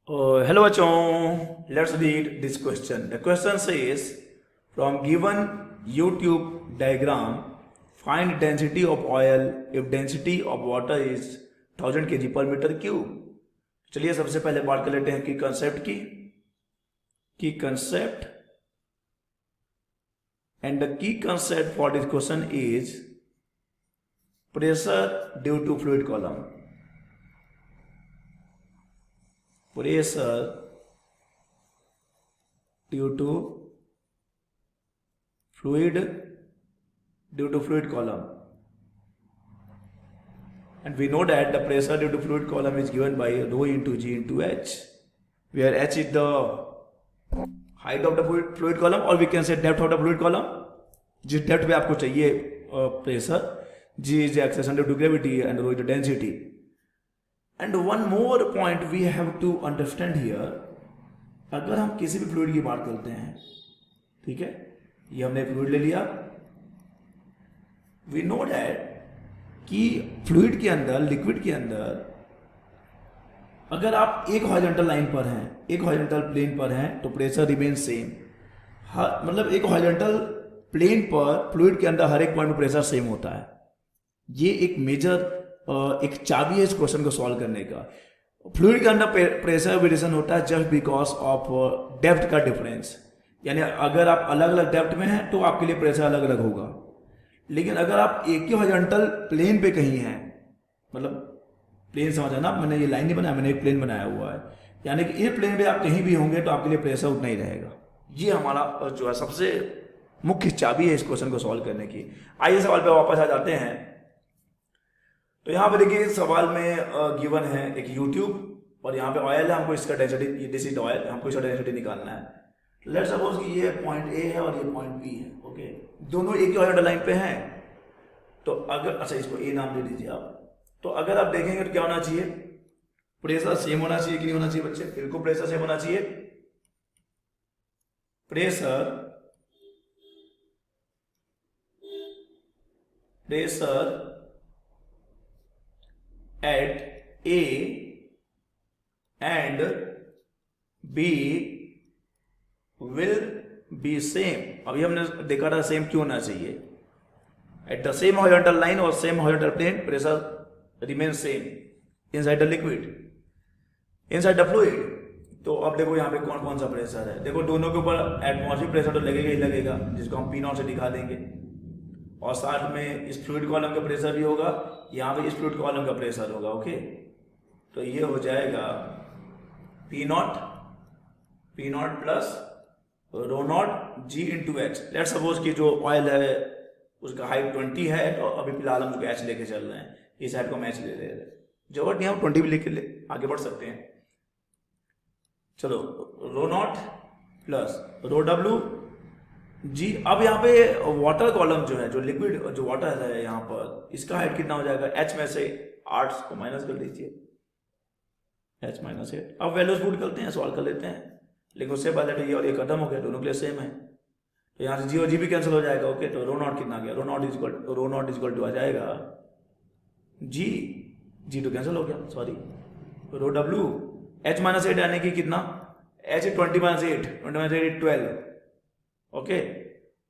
Hello bachon, let's read this question. The question says, from given YouTube diagram, find density of oil if density of water is 1000 kg per meter cube. चलिए सबसे पहले बात कर लेते हैं की concept and the key concept for this question is pressure due to fluid column. Pressure due to fluid column, and we know that the pressure due to fluid column is given by rho into G into H, where H is the height of the fluid column or we can say depth of the fluid column. जिस depth पे आपको चाहिए pressure, G is the acceleration due to gravity and rho is the density. And one more point we have to understand here, अगर हम किसी भी fluid की बात करते हैं, ठीक है, ये हमने फ्लूइड ले लिया, वी नो डैट कि फ्लूइड के अंदर, लिक्विड के अंदर अगर आप एक हॉरिजॉन्टल लाइन पर हैं, एक हॉरिजॉन्टल प्लेन पर हैं, तो प्रेशर रिमेन सेम. मतलब एक हॉरिजॉन्टल प्लेन पर फ्लूइड के अंदर हर एक पॉइंट पर प्रेशर सेम होता है. ये एक मेजर एक चाबी है इस क्वेश्चन को सॉल्व करने का. फ्लूइड के अंदर प्रेशर वेरिएशन होता है जस्ट बिकॉज ऑफ डेप्थ का डिफरेंस. यानी अगर आप अलग अलग डेप्थ में हैं तो आपके लिए प्रेशर अलग अलग होगा, लेकिन अगर आप एक ही हॉरिजॉन्टल प्लेन पे कहीं हैं, मतलब प्लेन समझा ना, मैंने ये लाइन नहीं बनाया, मैंने एक प्लेन बनाया हुआ है, यानी कि ये प्लेन पे आप कहीं भी होंगे तो आपके लिए प्रेशर उतना ही रहेगा. ये हमारा जो है सबसे मुख्य चाबी है इस क्वेश्चन को सॉल्व करने की. आइए सवाल पे वापस आ जाते हैं. तो यहाँ पे देखिए सवाल में गिवन है एक यूट्यूब और यहाँ पे ऑयल है, हमको इसका डेंसिटी, ये डिसिड ऑयल, हमको इसका डेंसिटी निकालना है. लेट्स सपोज कि ये पॉइंट ए है और ये पॉइंट बी है. ओके, दोनों एक ही ऑयल लाइन पे हैं. तो अगर, अच्छा इसको ए नाम दे दीजिए आप. तो अगर आप देखेंगे तो क्या होना चाहिए, प्रेशर सेम होना चाहिए कि नहीं होना चाहिए बच्चे? बिल्कुल प्रेशर सेम होना चाहिए. Pressure at A and B will be same. अभी हमने देखा था सेम क्यों होना चाहिए. At the same horizontal line और same horizontal plane pressure remain same inside the liquid, inside the fluid. तो अब देखो यहाँ पे कौन कौन सा प्रेशर है. देखो दोनों के ऊपर एटमॉस्फेरिक प्रेशर तो लगेगा ही लगेगा, जिसको हम P0 से दिखा देंगे, और साथ में इस फ्लूइड कॉलम का प्रेशर भी होगा, यहाँ पे इस फ्लूइड कॉलम का प्रेशर होगा. ओके, तो ये हो जाएगा P0 plus row not G into H. Let's suppose कि जो ऑयल है उसका हाइट 20 है, तो अभी फिलहाल हम उसको एच लेके चल रहे हैं, इस हाइट को हम एच ले रहे हैं. जरूरत नहीं, हम 20 भी लेके आगे बढ़ सकते हैं. चलो, rho naught plus rho W G. अब यहाँ पे वाटर कॉलम जो है, जो लिक्विड जो वाटर है यहाँ पर, इसका हाइट कितना हो जाएगा? एच में से 8 को माइनस कर लीजिए, एच माइनस 8. अब वैल्यूज पुट करते हैं, सॉल्व कर लेते हैं, लेकिन उससे पहले तो ये और ये खत्म हो गया, दोनों के लिए सेम है, तो यहाँ से जी और जी भी कैंसिल हो जाएगा. ओके, तो रो नॉट कितना गया? रो नॉट इजक्वल टू आ जाएगा जी तो कैंसिल हो गया, सॉरी, रो डब्ल्यू एच माइनस 8 यानी कि कितना? H 20 minus 8, 20 minus 8 12. ओके,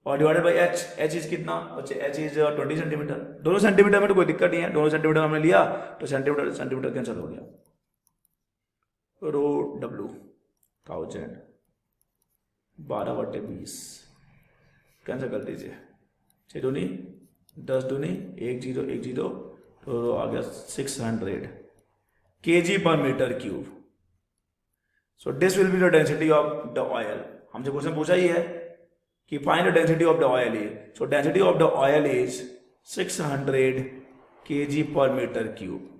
और divided by H. H is कितना बच्चे? H is 20 centimetre. दोनों सेंटीमीटर में तो कोई दिक्कत नहीं है, दोनों सेंटीमीटर हमने लिया तो सेंटीमीटर कैंसिल हो गया. रो डब्ल्यू 1000 12/20 कैंसिल कर दीजिए. 6 दूनी 10 दूनी 1 0, तो आ गया 600 kg per metre cube. So this will be the density of the oil. हमसे क्वेश्चन पूछा ही है कि find the density of the oil is. So density of the oil is 600 kg per metre cube.